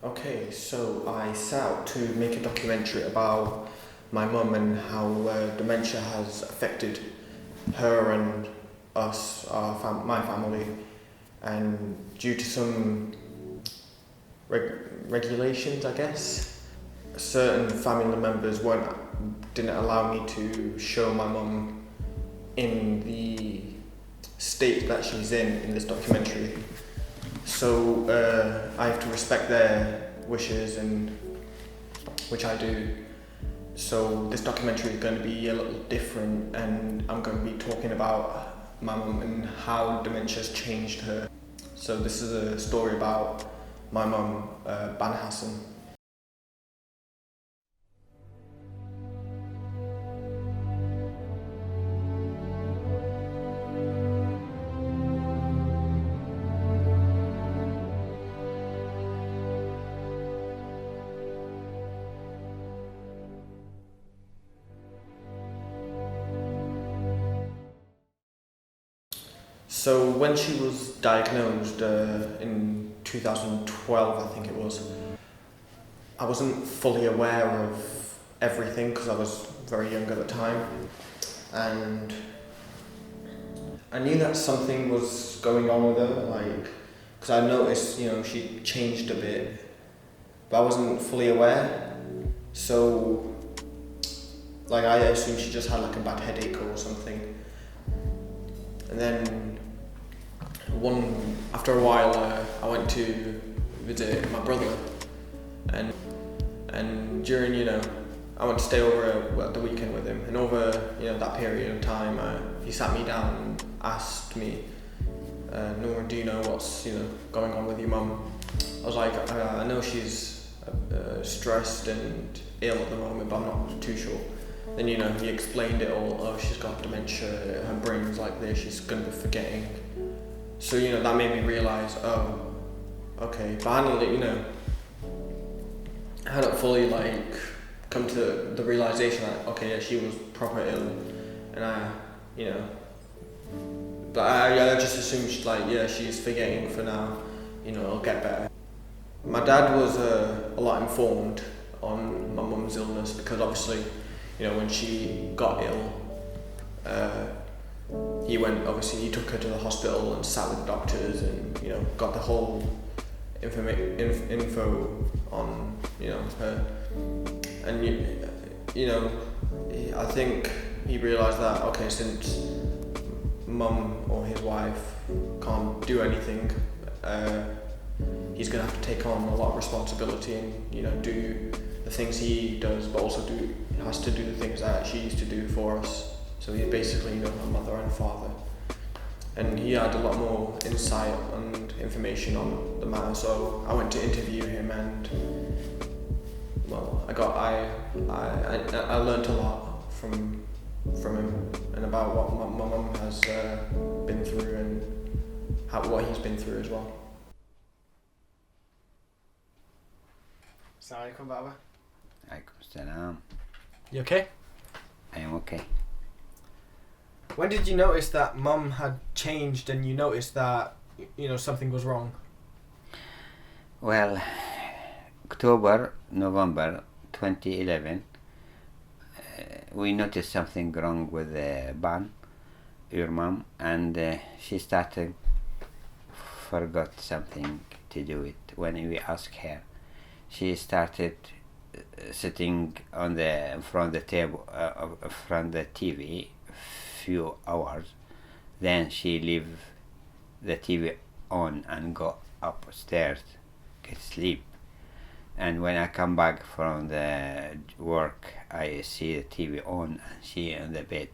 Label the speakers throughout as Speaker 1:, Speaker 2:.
Speaker 1: Okay, so I set out to make a documentary about my mum and how dementia has affected her and us, my family, and due to some regulations, I guess, certain family members didn't allow me to show my mum in the state that she's in this documentary. So I have to respect their wishes, and which I do. So this documentary is going to be a little different, and I'm going to be talking about my mum and how dementia's changed her. So this is a story about my mum, Ban Hassan. So when she was diagnosed in 2012, I think it was, I wasn't fully aware of everything because I was very young at the time, and I knew that something was going on with her, because I noticed, she changed a bit, but I wasn't fully aware. So, I assumed she just had a bad headache or something. And then after a while, I went to visit my brother, and during, I went to stay over at the weekend with him, and over, that period of time, he sat me down and asked me, Nora, do you know what's, going on with your mum? I was like, I know she's stressed and ill at the moment, but I'm not too sure. Then, he explained it all. Oh, she's got dementia, her brain's like this, she's going to be forgetting. So, that made me realise, oh, okay. But I hadn't, I hadn't fully, come to the realisation that, okay, yeah, she was proper ill. And but I just assumed, she's forgetting for now, it'll get better. My dad was a lot informed on my mum's illness because obviously, when she got ill, he took her to the hospital and sat with the doctors and, got the whole info on, her. And, I think he realised that, okay, since mum or his wife can't do anything, he's going to have to take on a lot of responsibility and, do the things he does, but also has to do the things that she used to do for us. So he's basically, a mother and father. And he had a lot more insight and information on the matter, so I went to interview him, and well, I learned a lot from him and about what my mum has been through and what he's been through as well. Assalamu alaikum, Baba.
Speaker 2: Alaikum salam.
Speaker 1: You okay?
Speaker 2: I am okay.
Speaker 1: When did you notice that mum had changed and you noticed that, something was wrong?
Speaker 2: Well, November 2011, we noticed something wrong with Ban, your mum, and she started forgot something to do it. When we asked her, she started sitting on the front the table, front the TV, few hours. Then she leave the TV on and go upstairs, get sleep. And when I come back from the work, I see the TV on and she on the bed.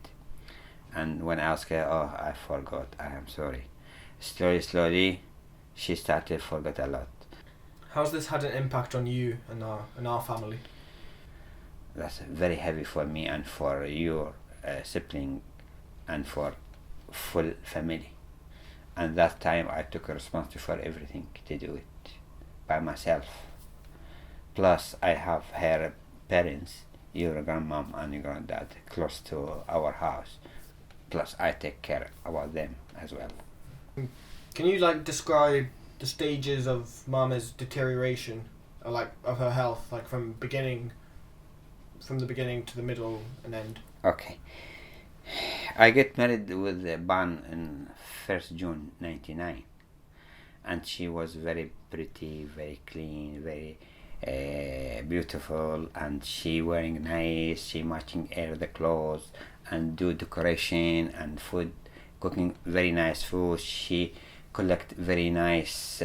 Speaker 2: And when I ask her, oh, I forgot, I am sorry. Slowly, she started forget a lot.
Speaker 1: How's this had an impact on you and our family?
Speaker 2: That's very heavy for me and for your sibling and for full family. And that time I took responsibility for everything to do it by myself. Plus I have her parents, your grandmom and your granddad, close to our house. Plus I take care about them as well.
Speaker 1: Can you describe the stages of Mama's deterioration like of her health, like from the beginning to the middle and end.
Speaker 2: Okay. I get married with Ban in 1st June 99, and she was very pretty, very clean, very beautiful, and she wearing nice, she matching all the clothes and do decoration and food, cooking very nice food. She collect very nice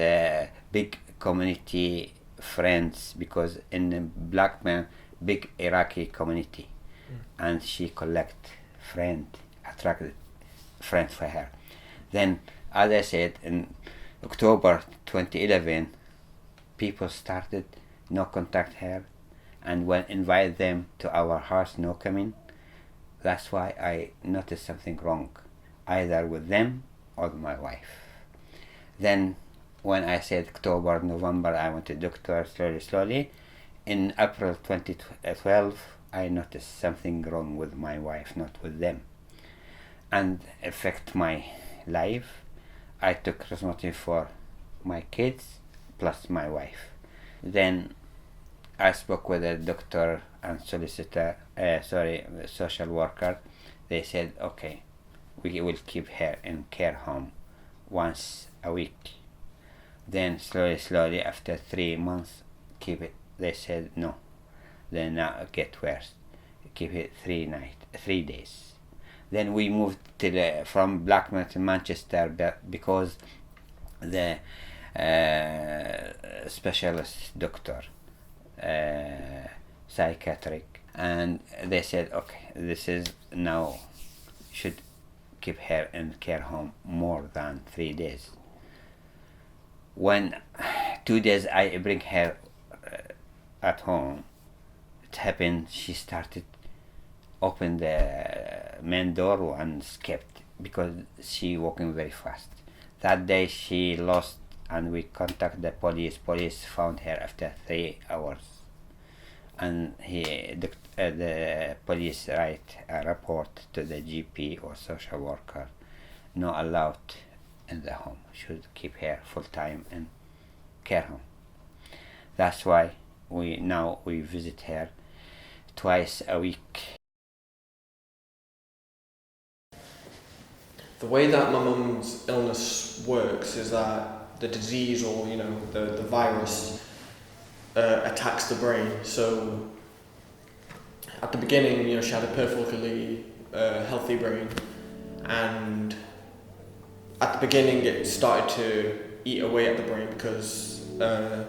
Speaker 2: big community friends, because in the black man big Iraqi community, and she collect friend, attracted friend for her. Then, as I said, in October 2011, people started no contact her, and when invite them to our house, no coming. That's why I noticed something wrong, either with them or my wife. Then, when I said October, November, I went to doctor slowly. In April 2012, I noticed something wrong with my wife, not with them, and affect my life. I took responsibility for my kids plus my wife. Then I spoke with a doctor and social worker. They said, okay, we will keep her in care home once a week. Then slowly, after 3 months, keep it. They said no. Then now get worse. Keep it 3 days. Then we moved from Blackburn to Manchester because the specialist doctor, psychiatric, and they said, okay, this is now should keep her in care home more than 3 days. When 2 days I bring her at home, it happened, she started open the main door and skipped because she walking very fast. That day she lost, and we contact the police. Police found her after 3 hours, and the police write a report to the GP or social worker. Not allowed in the home. Should keep her full time in care home. That's why we visit her twice a week.
Speaker 1: The way that my mum's illness works is that the disease, or the virus, attacks the brain. So at the beginning, she had a perfectly healthy brain, and at the beginning it started to eat away at the brain because her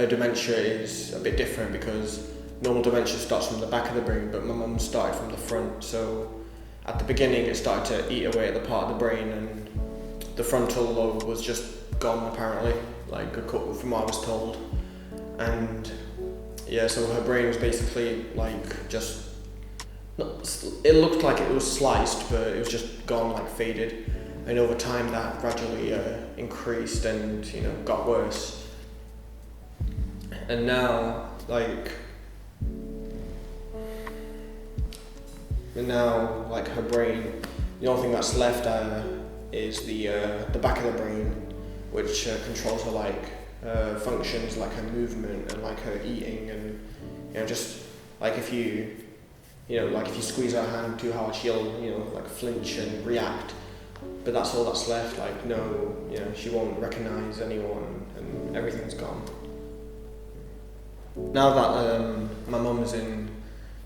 Speaker 1: dementia is a bit different, because normal dementia starts from the back of the brain, but my mum started from the front. So at the beginning it started to eat away at the part of the brain, and the frontal lobe was just gone apparently, from what I was told. And so her brain was basically it looked like it was sliced, but it was just gone, faded. And over time that gradually increased and got worse. And now her brain, the only thing that's left is the back of the brain, which controls her functions, like her movement and her eating, and just if you if you squeeze her hand too hard, she'll flinch and react. But that's all that's left. She won't recognize anyone, and everything's gone. Now that my mum is in,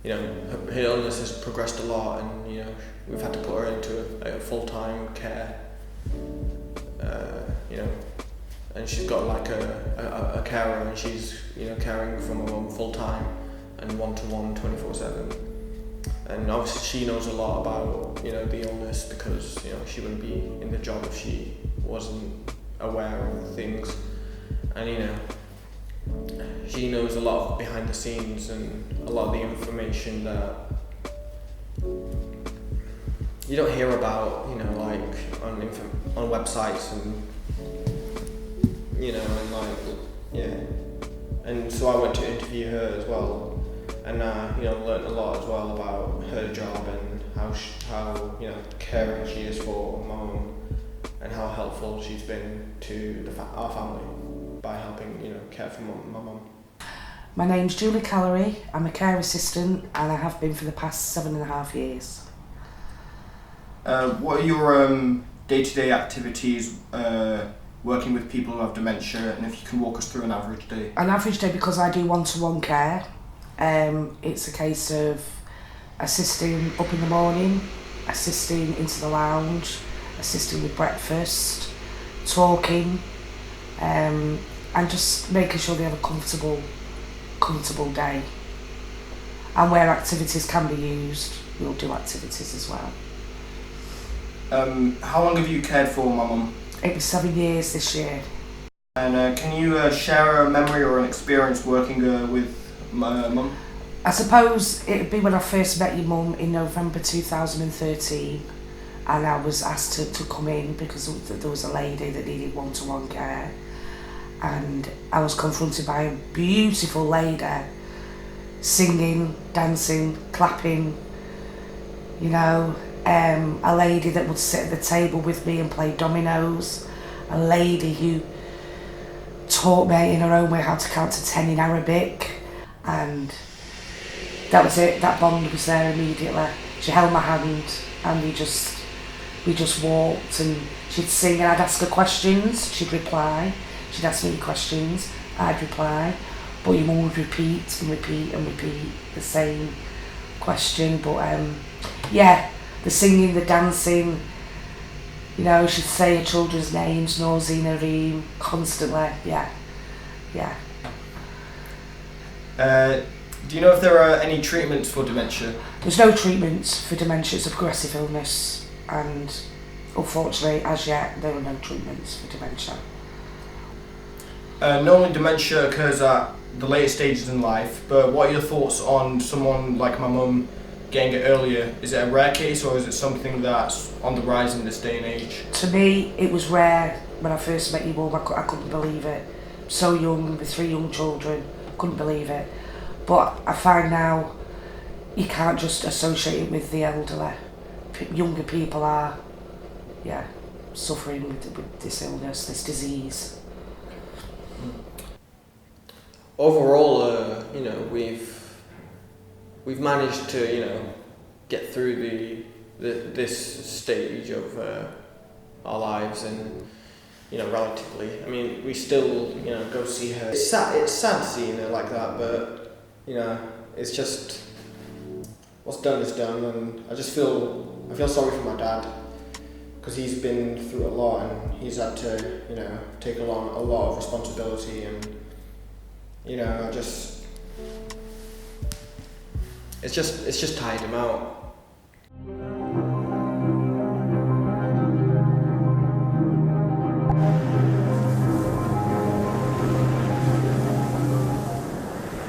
Speaker 1: her illness has progressed a lot, and we've had to put her into a full-time care. And she's got a carer, and she's caring for my mum full-time and 1-to-1 24/7. And obviously she knows a lot about the illness, because she wouldn't be in the job if she wasn't aware of things. And she knows a lot of behind the scenes and a lot of the information that you don't hear about, on websites and and so I went to interview her as well, and learned a lot as well about her job and how caring she is for my mum, and how helpful she's been to our family. by helping, care for my mum.
Speaker 3: My name's Julie Callery. I'm a care assistant and I have been for the past 7.5 years.
Speaker 4: What are your day-to-day activities working with people who have dementia, and if you can walk us through an average day?
Speaker 3: An average day, because I do one-to-one care, it's a case of assisting up in the morning, assisting into the lounge, assisting with breakfast, talking, and just making sure they have a comfortable day. And where activities can be used, we'll do activities as well.
Speaker 4: How long have you cared for my mum?
Speaker 3: It was 7 years this year.
Speaker 4: And can you share a memory or an experience working with my mum?
Speaker 3: I suppose it'd be when I first met your mum in November 2013, and I was asked to come in because there was a lady that needed one-to-one care, and I was confronted by a beautiful lady singing, dancing, clapping, a lady that would sit at the table with me and play dominoes, a lady who taught me in her own way how to count to 10 in Arabic, and that was it. That bond was there immediately. She held my hand and we just walked, and she'd sing and I'd ask her questions, she'd reply. She'd ask me questions, I'd reply, but your mum would repeat and repeat and repeat the same question. But the singing, the dancing, she'd say her children's names, Norzine, Nareem, constantly, yeah.
Speaker 4: Do you know if there are any treatments for dementia?
Speaker 3: There's no treatments for dementia, it's a progressive illness, and unfortunately, as yet, there are no treatments for dementia.
Speaker 4: Normally dementia occurs at the later stages in life, but what are your thoughts on someone like my mum getting it earlier? Is it a rare case, or is it something that's on the rise in this day and age?
Speaker 3: To me, it was rare when I first met your mum. I couldn't believe it. So young, with 3 young children, couldn't believe it. But I find now you can't just associate it with the elderly. Younger people are, suffering with this illness, this disease.
Speaker 1: Overall, we've managed to, get through this stage of our lives, and relatively. I mean, we still go see her. It's sad seeing her like that, but it's just what's done is done, and I feel sorry for my dad, because he's been through a lot and he's had to take on a lot of responsibility, and it's just tired him out.